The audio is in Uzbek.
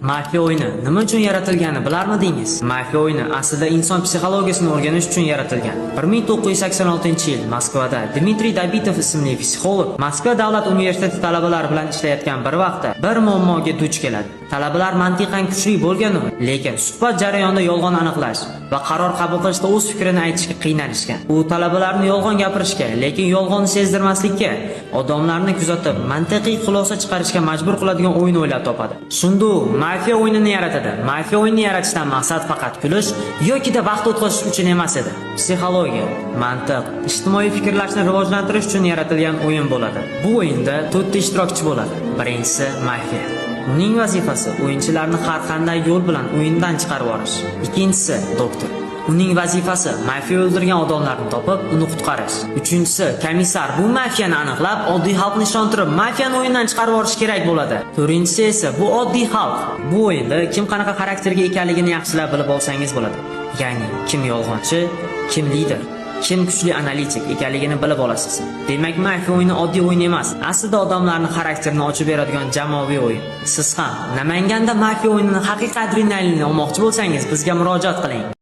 Mafiya o'yini nima uchun yaratilganini bilarmidingiz? Mafiya o'yini aslida inson psixologiyasini o'rganish uchun yaratilgan. 1986-yil Moskvada Dmitriy Dabitov ismli psixolog Moskva davlat universiteti talabalari bilan ishlayotgan bir vaqtda bir muammoga duch keladi. Talabalar mantiqan kuchli bo'lgani, lekin suhbat jarayonida yolg'on aniqlash va qaror qabul qilishda o'z fikrini aytishga qiynalishgan. U talabalarni yolg'on gapirishga, lekin yolg'onni sezdirmaslikka, odamlarni kuzatib, mantiqiy xulosa chiqarishga majbur qiladigan o'yin o'ylab topadi. Shunda mafiya o'yinini yaratadi. Mafiya o'yinini yaratishdan maqsad faqat kulish yoki vaqt o'tkazish uchun emas edi. Psixologiya, mantiq, ijtimoiy fikrlashni rivojlantirish uchun yaratilgan o'yin bo'ladi. Bu o'yinda 4 ta ishtirokchi bo'ladi. Birinchisi mafiya. Uning vazifasi o'yinchilarni har qanday yo'l bilan o'yindan chiqarib yuborish. Ikkinchisi doktor. Uning vazifasi mafiya o'ldirgan odamlarni topib, uni qutqarish. Uchinchisi komissar. Bu mafiyani aniqlab, oddiy xalqni ishontirib, mafiyani o'yindan chiqarib yuborish kerak bo'ladi. To'rtinchisi esa bu oddiy xalq. Bu o'yinda kim qanaqa xarakterga ekanligini yaxshilab bilib olsangiz bo'ladi. Ya'ni kim yolg'onchi, kim lider, kim kuchli analitik ekanligini bilib olasiz. Demak, mafiya o'yini oddiy o'yin emas, aslida odamlarning xarakterini ochib beradigan jamoaviy o'yin. Siz ham Namanganda mafiya o'yinini haqiqiy adrenalinni olmoqchi bo'lsangiz, bizga murojaat qiling.